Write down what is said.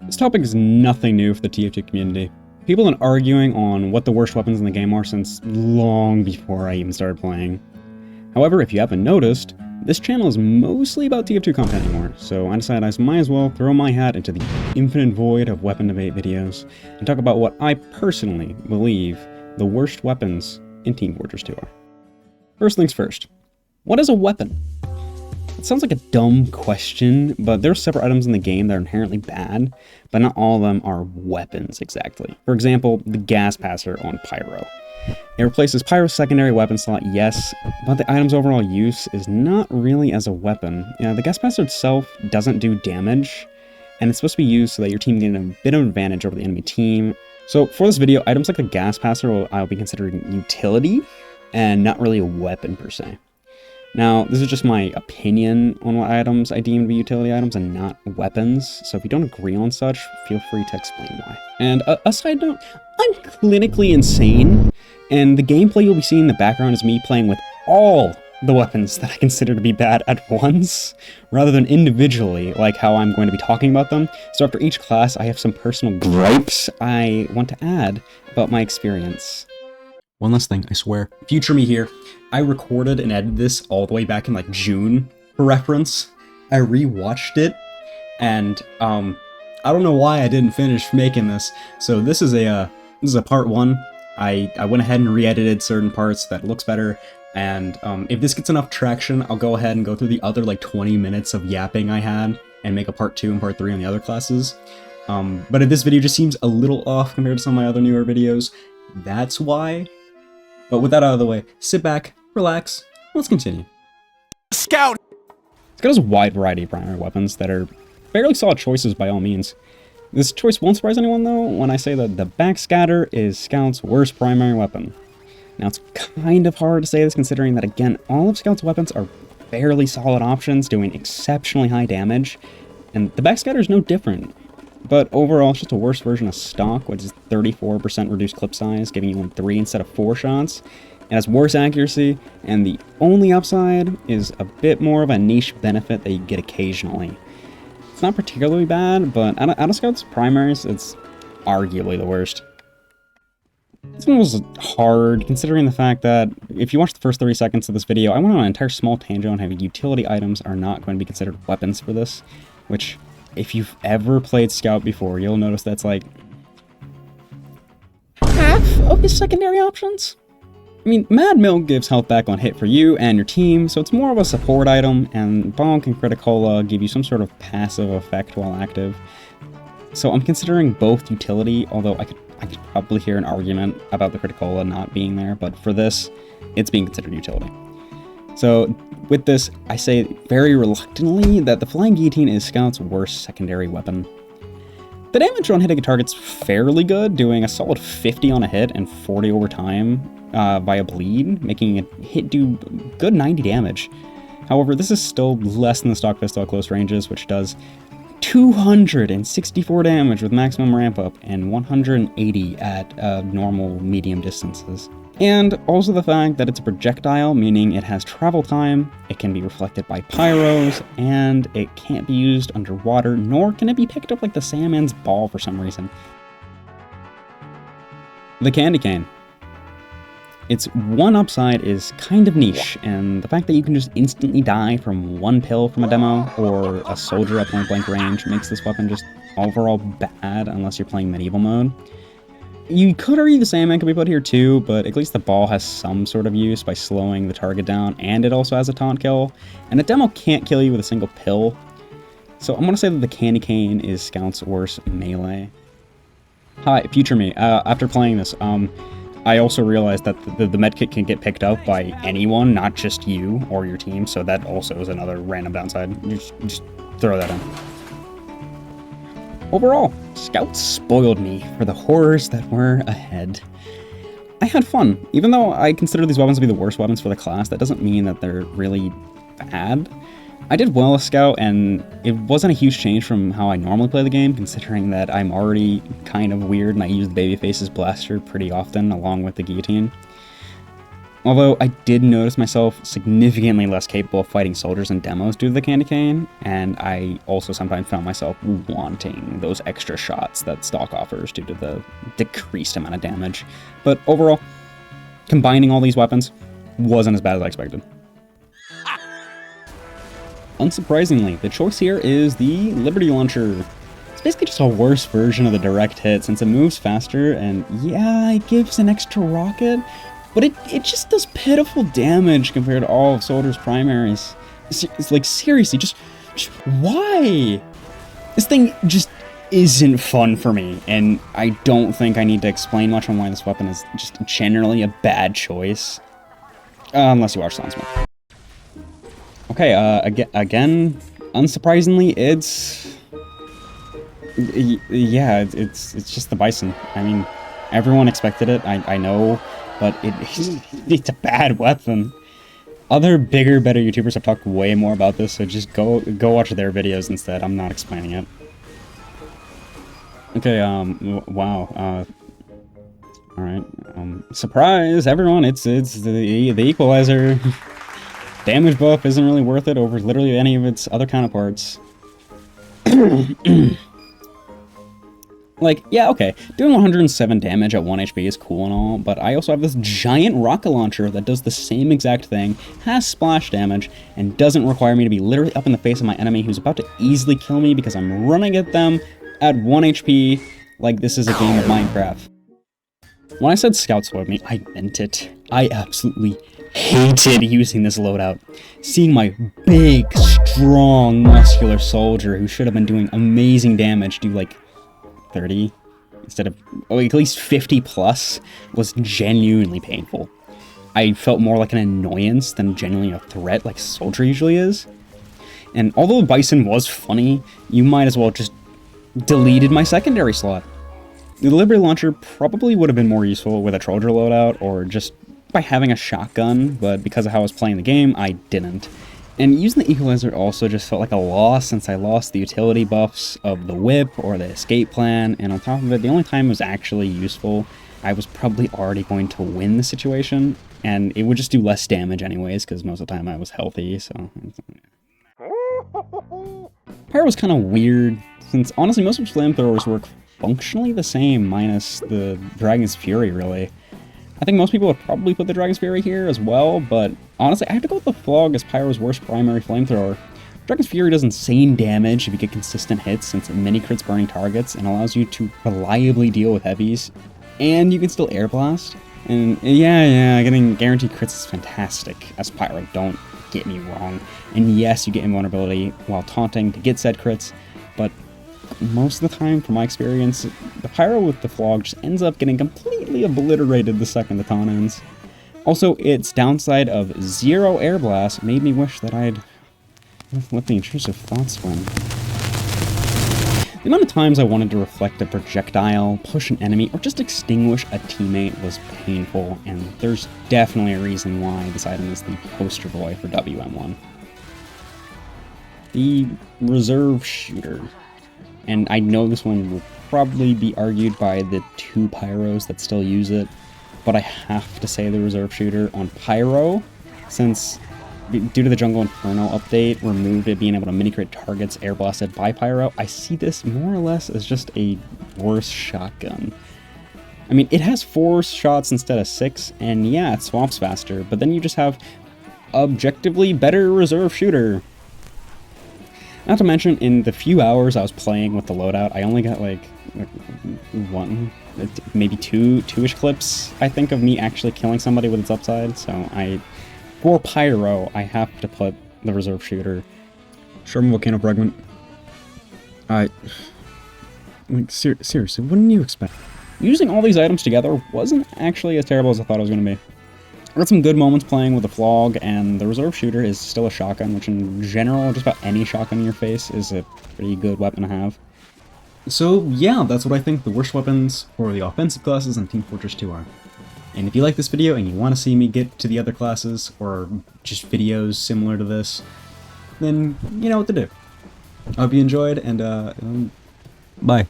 This topic is nothing new for the TF2 community. People have been arguing on what the worst weapons in the game are since long before I even started playing. However, if you haven't noticed, this channel is mostly about TF2 content anymore, so I decided I might as well throw my hat into the infinite void of weapon debate videos and talk about what I personally believe the worst weapons in Team Fortress 2 are. First things first, what is a weapon? It sounds like a dumb question, but there are several items in the game that are inherently bad, but not all of them are weapons exactly. For example, the gas passer on Pyro. It replaces Pyro's secondary weapon slot, yes, but the item's overall use is not really as a weapon. The gas passer itself doesn't do damage, and it's supposed to be used so that your team can get a bit of advantage over the enemy team. So for this video, items like the gas passer I'll be considering utility, and not really a weapon per se. Now, this is just my opinion on what items I deem to be utility items and not weapons, so if you don't agree on such, feel free to explain why. And a side note, I'm clinically insane, and the gameplay you'll be seeing in the background is me playing with all the weapons that I consider to be bad at once, rather than individually, like how I'm going to be talking about them. So after each class, I have some personal gripes I want to add about my experience. One last thing, I swear. Future me here. I recorded and edited this all the way back in like June, for reference. I rewatched it, and I don't know why I didn't finish making this. So this is a part one. I went ahead and re-edited certain parts that looks better, and if this gets enough traction, I'll go ahead and go through the other like 20 minutes of yapping I had and make a part 2 and part 3 on the other classes. But if this video just seems a little off compared to some of my other newer videos, that's why. But with that out of the way, sit back, relax, let's continue. Scout! Scout has a wide variety of primary weapons that are fairly solid choices by all means. This choice won't surprise anyone though when I say that the backscatter is Scout's worst primary weapon. Now it's kind of hard to say this considering that again, all of Scout's weapons are fairly solid options doing exceptionally high damage, and the backscatter is no different. But overall, it's just a worse version of stock, which is 34% reduced clip size, giving you 3 instead of 4 shots. It has worse accuracy, and the only upside is a bit more of a niche benefit that you get occasionally. It's not particularly bad, but out of Scout's primaries, it's arguably the worst. This one was hard, considering the fact that if you watch the first 30 seconds of this video, I went on an entire small tangent on how utility items are not going to be considered weapons for this, which, if you've ever played Scout before, you'll notice that's like half of his secondary options. I mean, Mad Milk gives health back on hit for you and your team, so it's more of a support item, and Bonk and Criticola give you some sort of passive effect while active. So I'm considering both utility, although I could probably hear an argument about the Criticola not being there, but for this, it's being considered utility. So with this, I say very reluctantly that the Flying Guillotine is Scout's worst secondary weapon. The damage on hitting a target's fairly good, doing a solid 50 on a hit and 40 over time via bleed, making a hit do good 90 damage. However, this is still less than the stock pistol at close ranges, which does 264 damage with maximum ramp up and 180 at normal medium distances. And also the fact that it's a projectile, meaning it has travel time, it can be reflected by pyros, and it can't be used underwater, nor can it be picked up like the Sandman's ball for some reason. The Candy Cane. Its one upside is kind of niche, and the fact that you can just instantly die from one pill from a demo, or a soldier at point blank range, makes this weapon just overall bad unless you're playing medieval mode. You could argue the Sandman could be put here too, but at least the ball has some sort of use by slowing the target down, and it also has a taunt kill, and a demo can't kill you with a single pill. So I'm going to say that the Candy Cane is Scout's worst melee. Hi, future me. After playing this, I also realized that the medkit can get picked up by anyone, not just you or your team, so that also is another random downside. Just throw that in. Overall, Scout spoiled me for the horrors that were ahead. I had fun. Even though I consider these weapons to be the worst weapons for the class, that doesn't mean that they're really bad. I did well as Scout, and it wasn't a huge change from how I normally play the game, considering that I'm already kind of weird and I use the Babyface's blaster pretty often along with the Guillotine. Although I did notice myself significantly less capable of fighting soldiers in demos due to the candy cane, and I also sometimes found myself wanting those extra shots that stock offers due to the decreased amount of damage. But overall, combining all these weapons wasn't as bad as I expected. Unsurprisingly, the choice here is the Liberty Launcher. It's basically just a worse version of the direct hit since it moves faster and yeah, it gives an extra rocket, but it just does pitiful damage compared to all of Soldier's primaries. It's like, seriously, just why? This thing just isn't fun for me, and I don't think I need to explain much on why this weapon is just generally a bad choice. Unless you watch Sunsmoke. Okay, again, unsurprisingly, it's just the Bison. I mean, everyone expected it, I know, but it's a bad weapon. Other bigger, better YouTubers have talked way more about this, so just go watch their videos instead. I'm not explaining it. Okay, wow, alright, surprise, everyone, it's the Equalizer. Damage buff isn't really worth it over literally any of its other counterparts. Like, yeah, okay, doing 107 damage at 1 HP is cool and all, but I also have this giant rocket launcher that does the same exact thing, has splash damage, and doesn't require me to be literally up in the face of my enemy who's about to easily kill me because I'm running at them at 1 HP like this is a game of Minecraft. When I said Scout Squad me, I meant it. I absolutely hated using this loadout. Seeing my big, strong, muscular soldier who should have been doing amazing damage do like 30 instead of at least 50 plus was genuinely painful. I felt more like an annoyance than genuinely a threat like Soldier usually is. And although Bison was funny, you might as well just deleted my secondary slot. The Liberty Launcher probably would have been more useful with a Trojan loadout or just by having a shotgun, but because of how I was playing the game, I didn't. And using the Equalizer also just felt like a loss since I lost the utility buffs of the whip or the escape plan, and on top of it, the only time it was actually useful, I was probably already going to win the situation, and it would just do less damage anyways, because most of the time I was healthy, so... Pyro was kind of weird, since honestly most of its flamethrowers work functionally the same, minus the Dragon's Fury, really. I think most people would probably put the Dragon's Fury here as well, but honestly, I have to go with the Flog as Pyro's worst primary flamethrower. Dragon's Fury does insane damage if you get consistent hits since it mini-crits burning targets and allows you to reliably deal with heavies, and you can still air blast. And yeah, getting guaranteed crits is fantastic as Pyro, don't get me wrong. And yes, you get invulnerability while taunting to get said crits, but most of the time, from my experience, the Pyro with the Flog just ends up getting completely obliterated the second the taunt ends. Also, its downside of 0 air blast made me wish that I'd let the intrusive thoughts win. The amount of times I wanted to reflect a projectile, push an enemy, or just extinguish a teammate was painful, and there's definitely a reason why this item is the poster boy for WM1. The Reserve Shooter. And I know this one will probably be argued by the 2 Pyros that still use it, but I have to say the Reserve Shooter on Pyro, since due to the Jungle Inferno update removed it being able to mini-crit targets air blasted by Pyro, I see this more or less as just a worse shotgun. I mean, it has 4 shots instead of 6, and yeah, it swaps faster, but then you just have objectively better Reserve Shooter. Not to mention, in the few hours I was playing with the loadout, I only got like 1, maybe 2-ish clips, I think, of me actually killing somebody with its upside, so for Pyro, I have to put the Reserve Shooter. Sherman Volcano Fragment. Seriously, what did you expect? Using all these items together wasn't actually as terrible as I thought it was going to be. I got some good moments playing with the Flog, and the Reserve Shooter is still a shotgun, which in general, just about any shotgun in your face is a pretty good weapon to have. So yeah, that's what I think the worst weapons for the offensive classes in Team Fortress 2 are. And if you like this video and you want to see me get to the other classes, or just videos similar to this, then you know what to do. I hope you enjoyed, and bye.